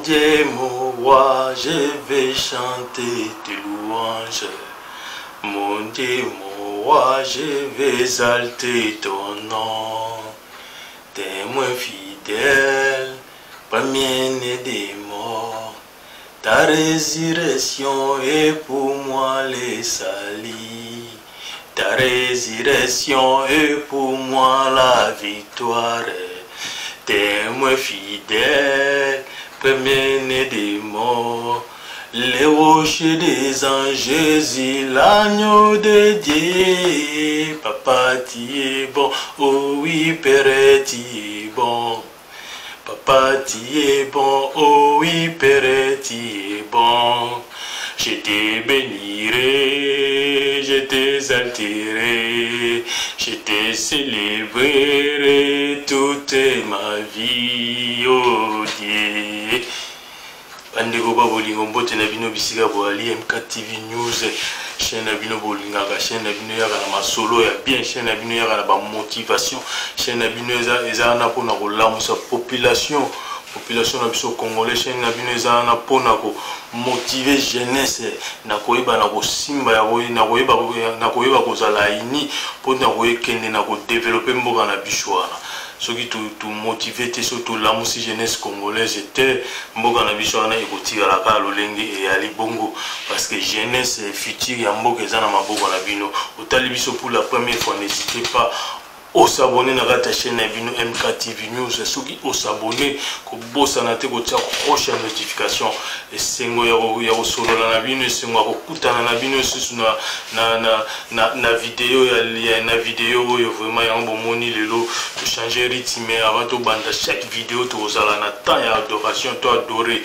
Dieu, mon roi, je vais chanter tes louanges. Mon Dieu, mon roi, je vais exalter ton nom. Témoin fidèle, premier-né des morts, ta résurrection est pour moi le salut. Ta résurrection est pour moi la victoire. Témoin fidèle, premier-né des morts, les rochers des anges, Jésus, l'agneau de Dieu. Papa, tu es bon, oh oui, Père, tu es bon. Papa, tu es bon, oh oui, Père, tu es bon. Je te bénirai, je t'exalterai, je te célébrerai toute ma vie, oh Dieu. Bandeko ba bolingo mbote na bino bisika boali MK TV News, chaîne na bino bolingaka, chaîne na bino yaka na masolo ya bien, chaîne na bino yaka na ba motivation, chaîne na bino eza na pona ko lamusa population na biso congolais, chaîne na bino eza na pona ko motiver jeunesse na koyeba na ko simba ya koyi na koyeba kozala ini pona ko ekende na ko développer mboka na biso wana. Ceux qui tout motivé, surtout la musique jeunesse congolaise, était mboka na biso wana ekotira la ka lolenge et ali bongo parce que jeunesse future ya mboka eza na maboko na bino. Otali biso pour la première fois, n'hésitez pas au s'abonner na la chaîne Bino MK TV News. Ceux qui au s'abonner, ko bossa na te ko tia cloche de notification et sengo ya solo na bino, sengo ko kutana na bino susu na vidéo ya na vidéo yo vraiment ya bomoni lelo to changer rythme avant to banda chaque vidéo to zala na temps ya adoration to adorer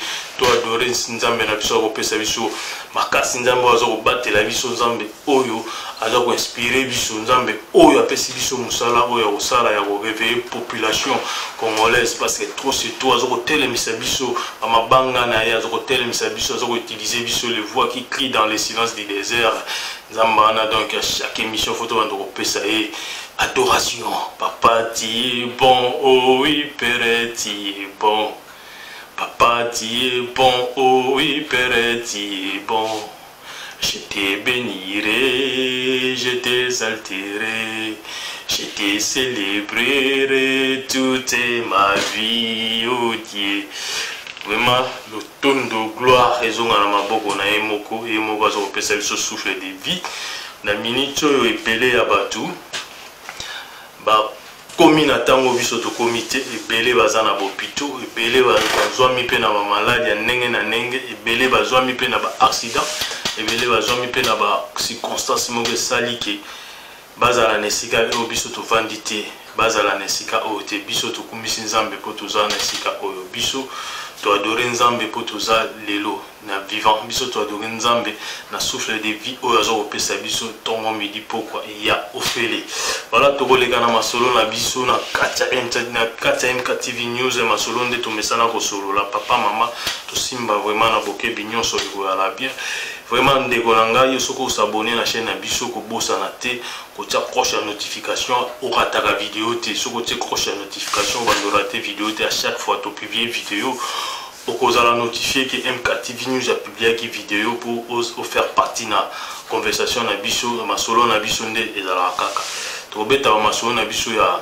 nzambe na biso ko pesa biso makasi nzambe wazo ko batela biso nzambe oyo aza ko inspirer biso nzambe oyo apesi biso musala oyo osala ya ko réveiller population congolaise parce que trop c'est toi azo ko telemisa biso amabanga na ya azo ko telemisa biso azo ko utiliser biso les voix qui crient dans le silence du désert nzambe ana donc à chaque émission photo bando ko pesa et adoration. Papa tu es bon, oh oui Père tu es bon. Papa tu es bon, oh oui Père tu es bon. Je te bénirai, je t'exalterai, je te célébrerai toute ma vie, oh Dieu. Vraiment, le ton de gloire, raison à la maboko na emoko, emoko azo pesa biso souffle de vie. Na minute oyo epele ya batu, ba komi na tango biso to komite ebele baza na bopito, ebele bazwami pe na ba maladi ya ndenge na ndenge, ebele bazwami pe na ba accident, ebele bazwami pe na ba circonstance moko esali ke bazala na esika oyo biso tovandi te, bazala na esika oyo te, biso tokumisi nzambe po toza na esika oyo, biso to adorer nzambe po toza lelo na vivant, biso to adorer nzambe na souffle de vie oyo azo kopesa biso tongo midi pokwa ya ofele. Voilà tokoleka na masolo na biso na kati ya MK TV News masolo nde tomesana kosolola papa mama tosimba vraiment na bokebi nyonso ekoyala bien. Vraiment ndeko na ngai yo soko s'abonner na chaîne na biso ko bossa na te ko tia cloche ya notification o rataka vidéo te soko tia cloche ya notification bando rater vidéo te à chaque fois to publier vidéo au cause la notifier que MK TV News a publié qui vidéo pour faire partie na conversation na biso ma solo na biso nde ezala kaka to beta ma solo na biso ya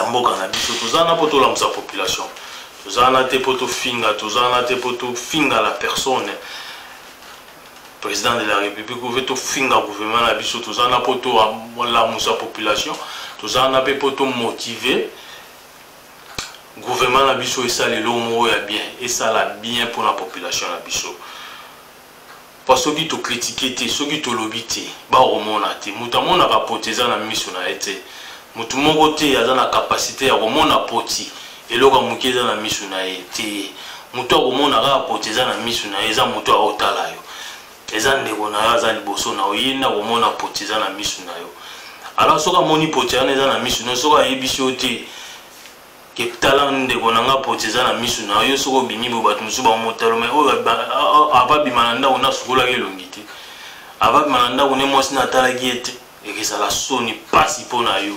mboka na biso tozana poto la musa population tozana te poto finga tozana te poto finga la personne président de la République veut tout finir gouvernement na biso tozana poto la musa population tozana pe poto motiver gouvernement na biso esa lelo mo ya bien esa la bien pour la population na biso parce que to critiquer te soki to lobité ba romona te mutamona ka poteza na miso na ete mutu moko te aza na capacité ya romona poti eloko mukeza na miso na ete mutu romona ka poteza na miso na eza mutu aotala yo eza ndeko na yo aza liboso na oyenda komona poti eza na misu na yo alors soka moni poti eza na misu na yo soka yebisi yo te ke tala ndeko na nga poti eza na misu na yo soka obimi bo bato mosusu bamotalo me oyo ababima na ndako nasukolaki elongi te ababima na ndako ne mwasi natalaki ye te ekezala soni pasi mpo na yo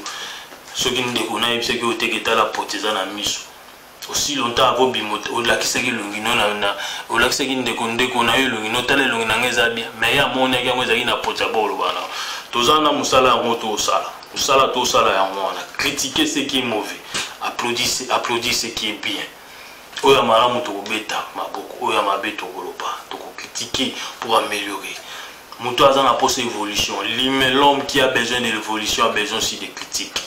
soki ndeko na yebisaki yo te ke tala poti eza na misu aussi longtemps avant bimote olakisaki longino na olakisaki ndeko na yo longino tala longi na ngeza bien mais ya mona yango ezaki na pota bolo bana tozana musala yango to sala musala to sala yango na critiquer ce qui est mauvais applaudissez ce qui est bien oya malamu to beta maboko oya mabeto koloba to critiquer pour améliorer muto azana poste évolution l'homme qui a besoin de l'évolution a besoin aussi de critiques.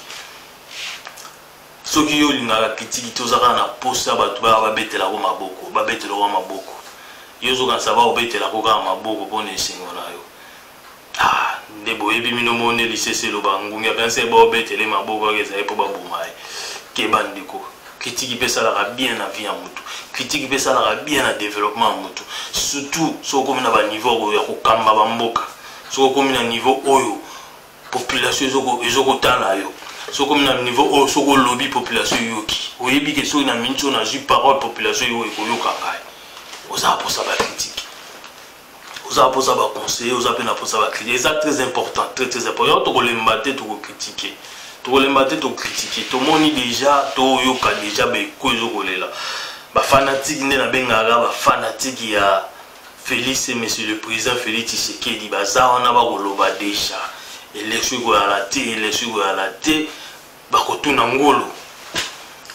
Ce qui est la critique, tout ça na poste abatu ba betela ko maboko, ba betela ko maboko. Yozo kan saba obetela ko ka maboko pona esingo na yo. Ah, ndebo ebi mino mone lycée lo bangunga kan se ba obetele maboko ke za epo ba bomai. Ke bandiko. Critique peut ça la bien na vie en mutu. Critique peut ça la bien na développement en mutu. Surtout so comme na ba niveau ya ko kamba ba mboka. So comme na niveau oyo population ezoko tala yo. So comme na niveau au soko lobby population yoki oyebi ke so na mincho na ju parole population yo ekoyoka kai oza pour ça ba critique oza pour ça ba conseiller oza pe na pour ça ba critiquer c'est très important très important to kolembater to critiquer to critiquer to moni déjà to yoka déjà ba ko ezokolela ba fanatique ne na bengara ba fanatique ya Félix et monsieur le président Félix Tshisekedi baza wana ba koloba déjà élection à la thé bakotuna ngolo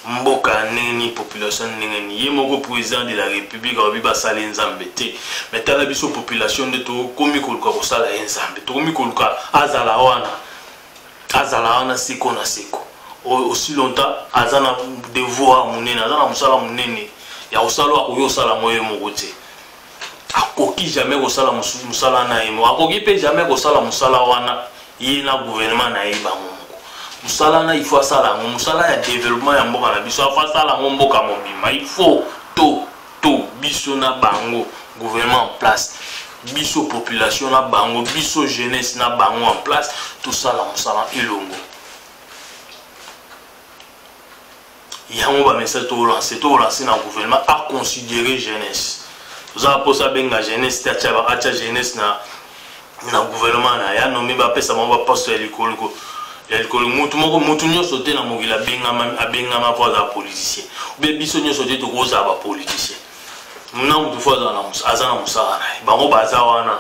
mboka neni population neni yemoko président de la république obi basala nzambe te mais tala biso population de to komi koluka kosala nzambe to komi koluka azala wana siko na siko aussi longtemps azana devoir munene azana musala munene ya kosala akoyo sala moyo moko te akoki jamais kosala musala na yemo akoki pe jamais kosala musala wana il na gouvernement na iba moko musala il faut ça musala ya développement ya mboka na biso fa sala mboka mobima il faut to biso na bango gouvernement en place biso population na bango biso jeunesse na bango en place tout ça la musala ilongo yango ba message to lancer na gouvernement à considérer jeunesse vous avez pour ça benga jeunesse ta jeunesse na gouvernement na ya nomi ba pesa mo ba poste ya likolo mutu nyonso te na mokili abengama po aza politicien ube biso nyonso te tokozala ba politicien muna mutu fo aza na mosala na ye bango baza wana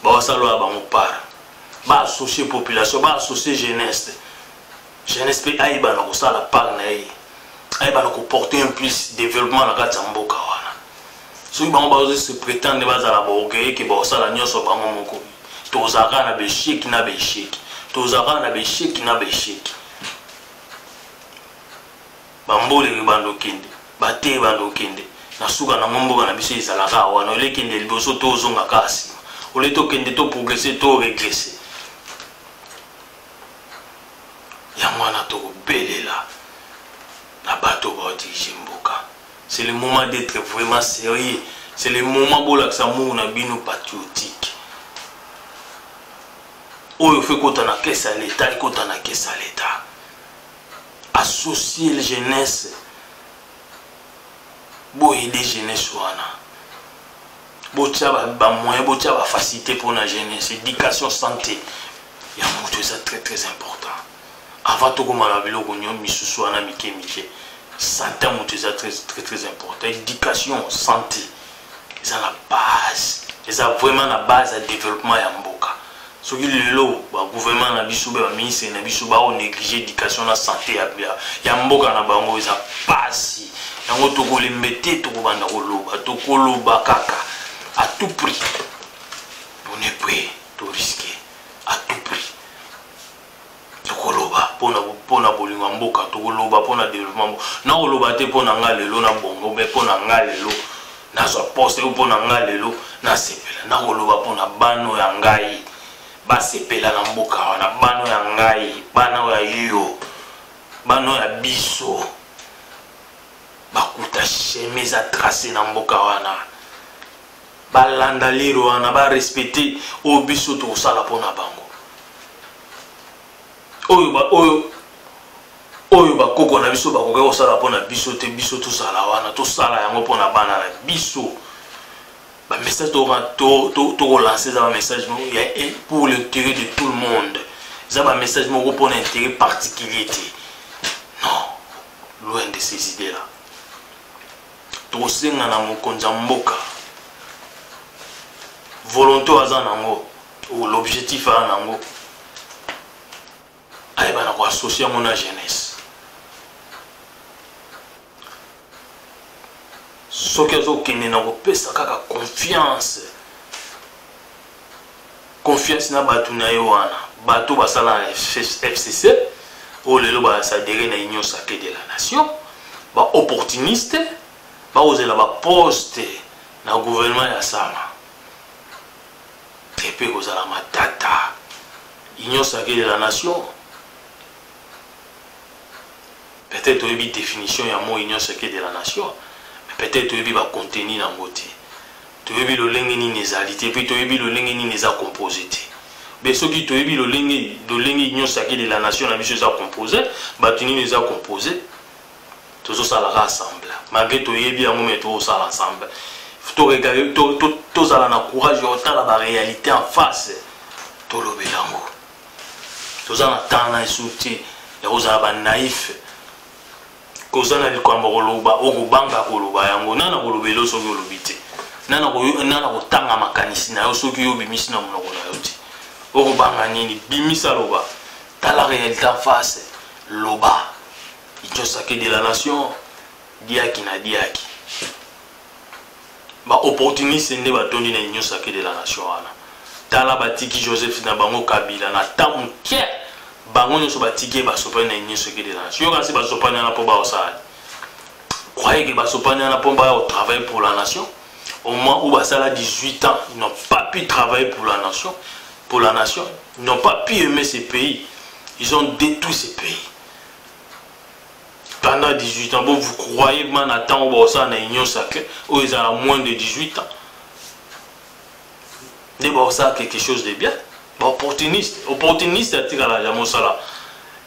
bawasala bango para baassocie population baassocie jeunesse mpe ayeba na kosala part na ye ayeba na koporter un plus développement na kati ya mboka wana soki bango bazo se prétendre bazala baorgueille ke baosala nyonso bango moko tozalaka na besheki na besheki tozalaka na besheki na besheki bamboleke bandokende bateye bandokende na suka na mboka na biso ezalaka wana olekende liboso tozonga ka nsima ole tokende to progresser to régresser yango wana tokobelela na bato baodirige mboka. C'est le moment d'être vraiment sérieux. C'est le moment où l'amour na bino patriotique. Où il faut qu'on ait caisse à l'État et qu'on ait caisse à l'État. Associer les jeunesse. Pour aider les jeunesse. Pour moyen, pour facilité pour la jeunesse. Éducation, santé. Il y a un ça très très important. Avant tout comme la ville, on a mis sous soi na mike. Santé, c'est très important. Éducation, santé, c'est la base. C'est vraiment la base du développement de mboka. Ce qui est le gouvernement na biso ba ministre na biso ba négliger l'éducation la santé ya mboka na bango eza pasi. Yango tokolembete tokobanda koloba kaka à tout prix. On est prêt to risquer à tout prix. Tokoloba pona bolingo mboka tokoloba pona développement na koloba te pona ngalelo na bongo be pona ngalelo na so poste pona ngalelo na sepela na koloba pona bano ya ngai ba sepela na mboka wana bano ya ngai bana ya yo bano ya biso bakuta chemise à tracer na mboka wana balanda liro wana ba respecter o biso to sala pona bango oyo bakoko na biso bakoki kosala mpona biso te biso tosala wana tosala yango mpona bana na biso bamessage tokolancer eza bamessage pour l'intérêt de tout le monde eza bamessage moko mpona intérêt particulier te non loin de ces idées là tosenga na mokonza mboka volonté aza nango ou l'objectif a nango ayeba na ko associer mon jeunesse soki azokende na kopesa kaka confiance na bato na ye wana bato basala na FCC oyo lelo basadere na union sacrée de la nation baopportuniste baozela baposte na gouvernement ya sama epe kozala matata union sacrée de la nation peut-être oyebi définition ya mot union sacrée de la nation mais peut-être oyebi bacontenu nango te toyebi lolenge nini ezali te puis toyebi lolenge nini eza composé te mais soki toyebi lolenge union sacrée de la nation na biso eza composé bato nini eza composé tozosalaka ensemble malgré toyebi yango mais tozosala ensemble tozala na courage ya otala baréalité en face tolobela yango toza na temps na esu te ya kozala banaïf koza na likambo koloba okobanga koloba yango nana kolobela soki olobi te nana kotanga makanisi na yo soki yo bimisi na monoko na yo te okobanga nini bimisa loba tala réalité en face loba union sacrée de la nation diaki na diaki opportuniste nde batondi na union sacrée de la nation wana tala batiki Joseph na bango Kabila na temps moke bango nyonso batiki basopani na union sacrée de la nation yo kasi basopani wana mpo baosala croyez que basopani wana mpo baya travailler pour la nation au moment où basala 18 ans ils n'ont pas pu travailler pour la nation ils n'ont pas pu aimer ce pays ils ont détruit ce pays pendant 18 ans, vous croyez que maintenant on va en union sacrée où ils ont moins de 18 ans. D'abord ça quelque chose de bien. Opportuniste, c'est à la jamosala.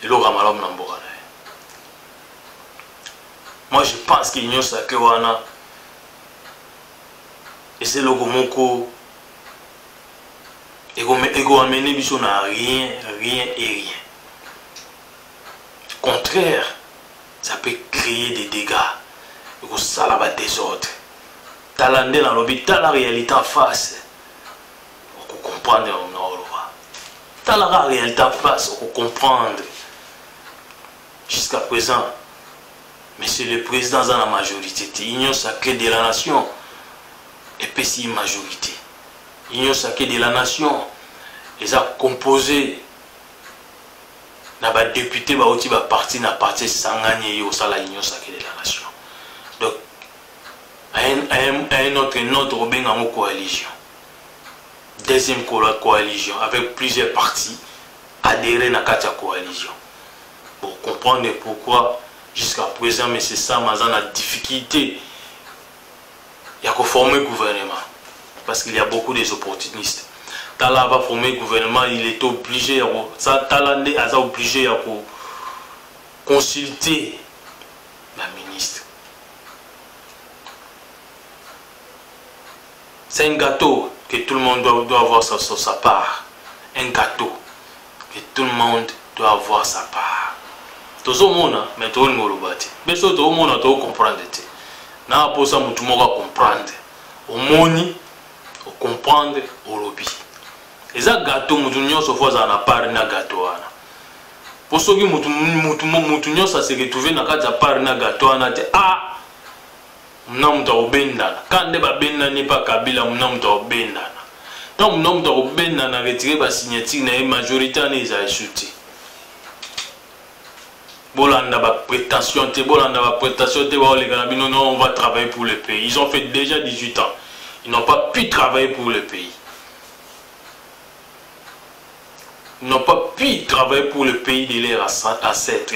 Et le ramalam n'ambora. Moi je pense que l'union sacrée wana et c'est le gomoko et go amener biso na rien et rien. Au contraire, ça peut créer des dégâts. Ça va désordre. Talande dans l'hôpital, la réalité en face. On comprend. Dans la réalité en face, on comprend. Jusqu'à présent, monsieur le président dans la majorité, l'union sacrée de la nation et puis si majorité. L'union sacrée de la nation, ils ont composé. Na ba député ba oti ba parti na parti sanganye yo sala union sacrée de la nation. Donc un autre benga mo coalition. Deuxième coalition avec plusieurs partis adhérés na kati coalition. Pour comprendre pourquoi jusqu'à présent mais c'est ça mazan a difficulté il y a qu'à former gouvernement parce qu'il y a beaucoup des opportunistes. Tala va former le gouvernement, il est obligé à consulter la ministre. C'est un gâteau que tout le monde doit avoir sa part. Un gâteau que tout le monde doit avoir sa part. Tout le monde, mais tout le monde mais tout le monde doit comprendre. Na pour ça, tout le monde va comprendre. Au monde, comprendre au lobby. Et ça gâteau mutunyo so fois na part na gâteau ana. Pour ceux qui mutunyo ça se retrouver na kati part na gâteau ana te ah mna muta obenda kande ba benda ni pa Kabila mna muta obenda. Donc mna muta obenda na retirer ba signature na majorité na isa échouté. Bolanda ba prétention te ba les gars non on va travailler pour le pays. Ils ont fait déjà 18 ans. Ils n'ont pas pu travailler pour le pays. Ils n'ont pas pu travailler pour le pays de leurs ancêtres,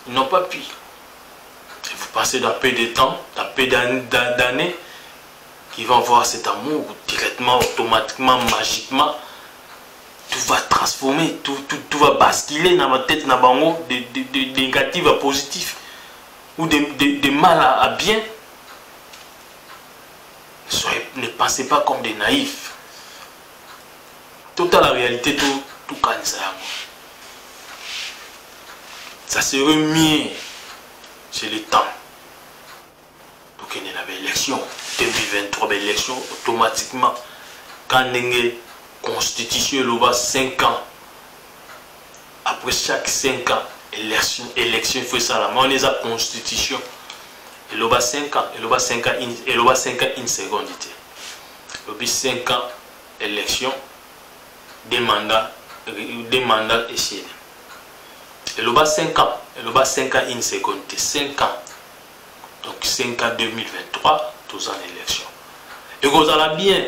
Ils n'ont pas pu. Et vous passez dans peu de temps, dans peu d'années, qu'ils vont voir cet amour directement, automatiquement, magiquement. Tout va transformer, tout va basculer dans ma tête, dans de négatif à positif, ou de mal à bien. Ne pensez pas comme des naïfs. Toute la réalité, tout cancer. Ça serait mieux chez le temps. qu'il y a une élection 2023 élection automatiquement quand une constitution il va 5 ans après chaque 5 ans élection il faut ça là mais on est à constitution il va 5 ans il va 5 ans une seconde il va 5 ans élection des mandats essayés il va 5 ans une seconde 5 ans donc 5 ans 2023 tous en élection et vous allez bien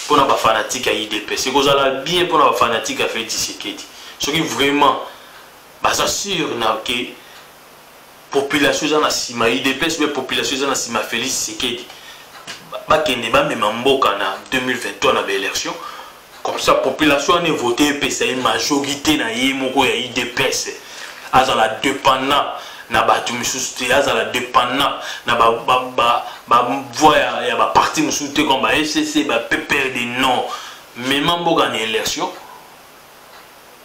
pour nos fanatiques à IDPS et vous allez bien pour nos fanatiques à Félix Tshisekedi ce qui vraiment ça sûr que population dans la cima IDPS mais population dans la cima Félix Tshisekedi bakende ba même mboka na 2023 na élection comme ça population a voté et ça une majorité na yemoko ya IDPS azala dépendant na batu misusu azala dépendant na ba voix ya ba parti misusu comme ba FCC ba PPRD non même mboka na élection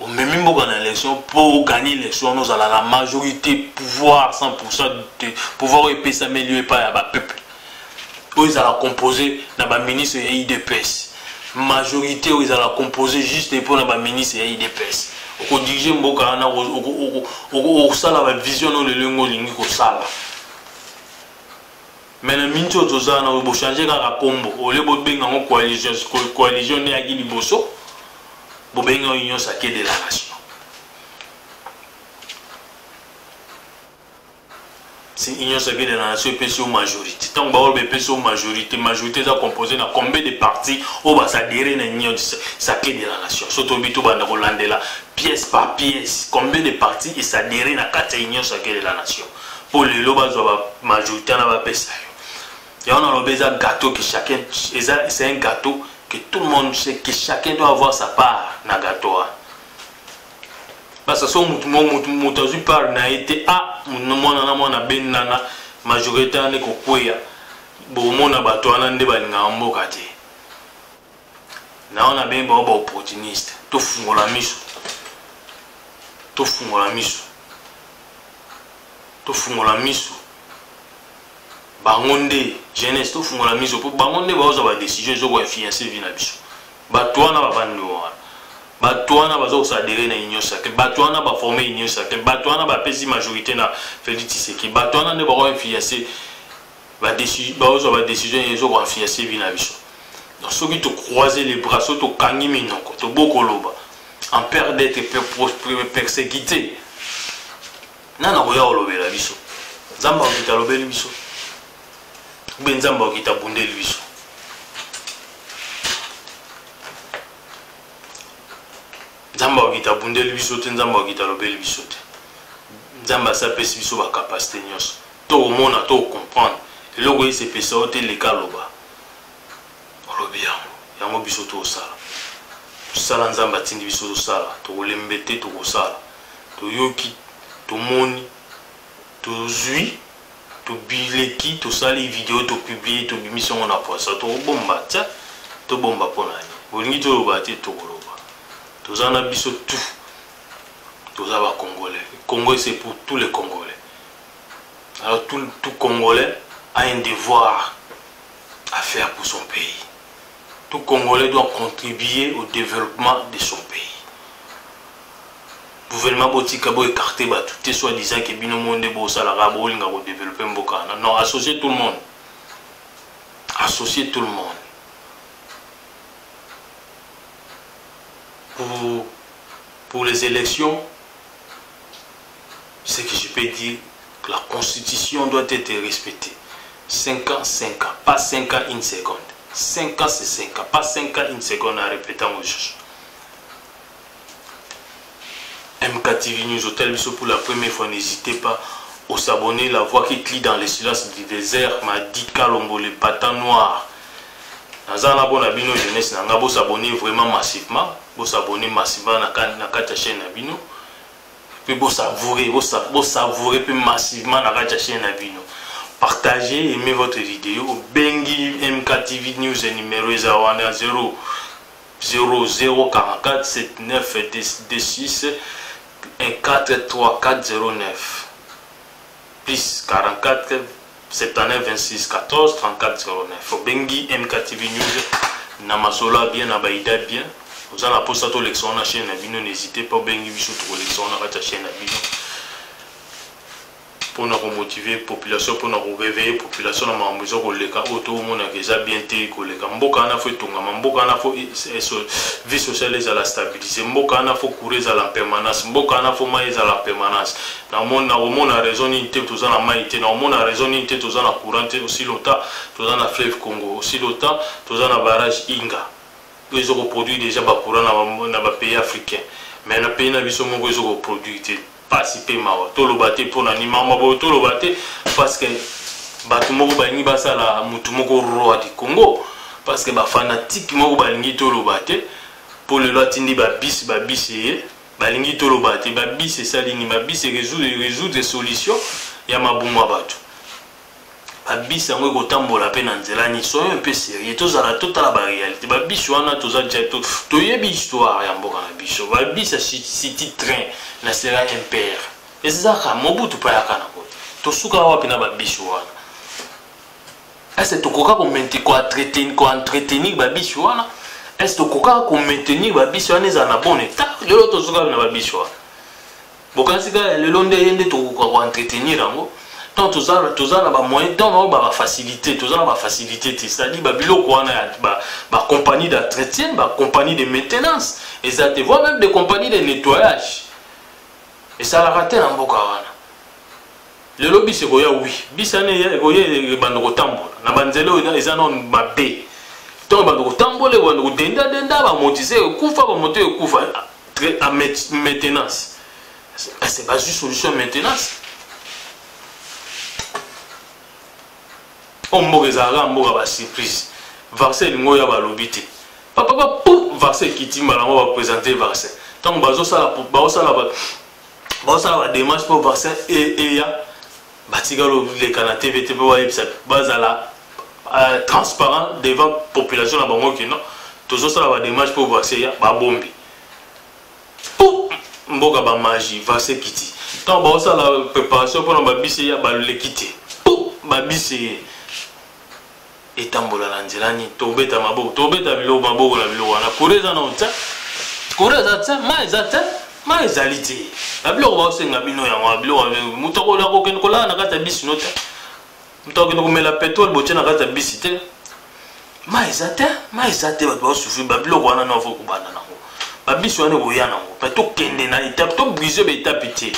ou même mboka na élection pour gagner l'élection nous allons la majorité pouvoir 100% de pouvoir et s'améliorer par ba peuple ils allaient composer dans ba ministre et IDPS majorité ils allaient composer juste pour na ministre et IDPS au diriger mboka na au sala ba vision no le lengo lingi ko sala mais na minto tozana bo changer ka kombo au le bo benga ngo coalition ne akili boso bo benga union sacrée de la nation c'est union sacrée de la nation PSO majorité tant ba be PSO majorité ça composé na combien de partis au ba s'adhérer na union sacrée de la nation surtout bito banda ko landela pièce par pièce combien de partis et s'adhérer na carte union sacrée de la nation pour le loba zo ba majorité na ba pesa et on a le besoin gâteau que chacun c'est un gâteau que tout le monde sait que chacun doit avoir sa part na gâteau parce que son moutazu par na été mona ben nana majorité ne ko kweya bo mona bato ana nde balinga mboka te na on a ben ba opportuniste to fungola miso bangonde jeunesse to fungola miso po bangonde ba oza ba décision zo ko influencer vie na biso bato wana ba bando bato wana bazo s'adhérer na union sacrée bato wana ba former union sacrée bato wana ba pesi majorité na Félix Tshisekedi bato wana ne ba ko influencer ba décision zo ko influencer vie na biso donc ceux qui te croiser les bras so to kangi minoko to bokoloba en peur d'être persécuté nana ko ya olobela biso zamba okita lobeli biso benzamba okita bundeli biso nzamba okita bundeli biso te nzamba okita lobeli biso te nzamba asapesi biso ba capacité nyonso to komona to comprendre eloko esepesa o te leka loba olobi yango biso tosala tosala nzamba atindi biso tosala tokolembe te tokosala toyoki tomoni tozwi tobileki tosali vidéo topublie tobimisi yango na poisa tokobomba tia tobomba mpona ni bolingi toloba te tokoloba toza na biso tout toza ba congolais Congo c'est pour tous les congolais alors tout congolais a un devoir à faire pour son pays tout congolais doit contribuer au développement de son pays gouvernement botika bo écarter ba tout soit disant que bino monde bo sala ga bo linga ko développer mboka non associer tout le monde pour les élections ce que je peux dire que la constitution doit être respectée 5 ans pas 5 ans une seconde 5 ans c'est 5 ans pas 5 ans une seconde à répéter au juge MKTV News Hôtel Bisso pour la première fois n'hésitez pas à s'abonner la voix qui crie dans les silences du désert m'a dit Kalombo le bâton noir dans un abonné à Bino jeunesse n'a pas s'abonner vraiment massivement vous s'abonner massivement na la chaîne à Bino puis vous savourer puis massivement na la chaîne à Bino partagez aimez votre vidéo Bengi MKTV News numéro 0 0044 79 26 143 409 plus 44 79 26 14 34 09 Bengi MKTV News na masola bien na baida bien vous en la poste to lection na chaîne na bino n'hésitez pas bengi biso to lection na ta chaîne na bino pour nous motiver population pour nous réveiller population na mambezo ko leka auto mona déjà bien té ko leka mboka na fo tonga mboka na fo vie sociale à la stabiliser mboka na fo courir à la permanence mboka na fo mai à la permanence na mona raison ni té tous na mai té na mona raison ni té tous na courant aussi longtemps tous na fleuve Congo aussi longtemps tous na barrage Inga ils ont produit déjà ba courant na ba pays africain mais na pays na biso moko ils ont produit participer mawa to lobate pour nanima mabo to lobate parce que batu moko balingi basala mutu moko roi du Congo parce que ba fanatique moko balingi to lobate pour le latindi ba bis balingi to lobate ba bis salini ba bis résoudre des solutions ya mabuma batu ba bis yango ko tambola pe na nzela ni soyons un peu sérieux to zala totala ba réalité ba bis wana to za jeto to yebi histoire ya mboka na biso ba bis city train na sera impère et c'est ça mobutu pa ya kana ko to suka wapi na ba bis wana est-ce to koka ko entretenir ba bis wana est-ce to koka ko maintenir ba bis wana za na bon état lelo to suka na ba bis wana bokasika lelo nde yende to ko entretenir yango tant tous na ba moyen tant ba facilité tous na ba facilité c'est-à-dire ba biloko wana ba compagnie d'entretien ba compagnie de maintenance et ça te voit même des compagnies de nettoyage et ça la raté na mboka wana le lobby c'est koya oui bisane ya koya bando kotambola na banzelo eza non mabe tant bando kotambola bando denda ba motiser kufa ba moto kufa à maintenance c'est pas juste solution maintenance on mboka ezalaka mboka ba surprise vaccin lingo ya ba lobité papa pou vaccin kiti malango ba présenter vaccin tant bazosala ba démarche pour vaccin et ya batika le kana TVT pour bazala transparent devant population na bango kino tozosala ba démarche pour vaccin ya ba bombi pou mboka ba magie vaccin kiti tant bazosala préparation pour ba bisi ya ba le kiti pou ba bisi etambola na nzela ni tobeta maboko tobeta bilo maboko na bilo wana kureza na utsa kureza tsa ma ezalité na bilo ba senga bino ya bilo mutoko la ko ken ko la na kata bisi nota mutoko ko mela pétrole boche na kata bisi te ma ezate ba ba souffrir ba bilo wana na fo ko bana nango ba bisi wana ko yana ngo pa to kende na étape to briser ba étape te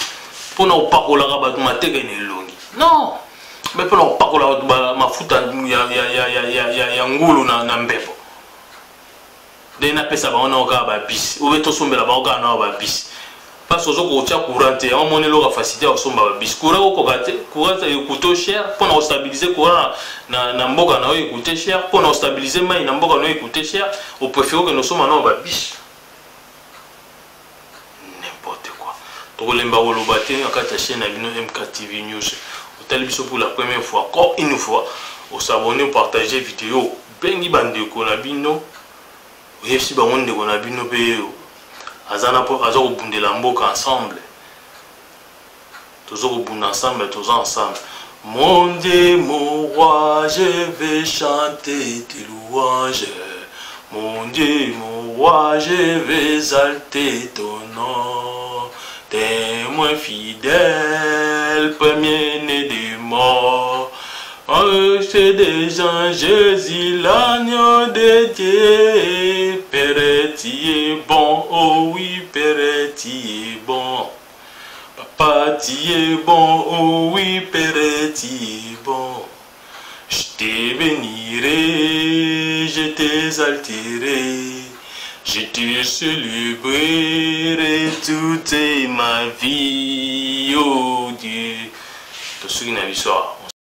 pona opakola ka ba mateka ne longi non mais pour pas que la mafuta ya ngulu na mbepo de na pesa ba ona ka ba bis ou beto sombela ba ka na ba bis parce que ko tia courante on monelo ka facilité au somba ba bis courant ko gate courant e coûte cher pour na stabiliser courant na mboka na e coûte cher pour na stabiliser mai na mboka na e coûte cher au préfère que nous sommes na ba bis n'importe quoi to lemba ko lobate akata chaîne na bino MKTV News pour la première fois, encore une fois, au s'abonner, partager vidéo, bengi bande konabino, yepsi bangonde konabino peyo, azana po azo bunde la mboka ensemble, tous bunde ensemble, tous ensemble. Mon Dieu, mon roi, je vais chanter tes louanges. Mon Dieu, mon roi, je vais exalter ton nom. Témoin fidèle, premier-né des morts, c'est des anges, Jésus, l'agneau de Dieu. Père, tu es bon, oh oui, Père, tu es bon. Papa, tu es bon, oh oui, Père, tu es bon. Je te bénirai, je t'exalterai. Je te célébrerai toute ma vie, oh Dieu. Tout ce qui n'a vu ça.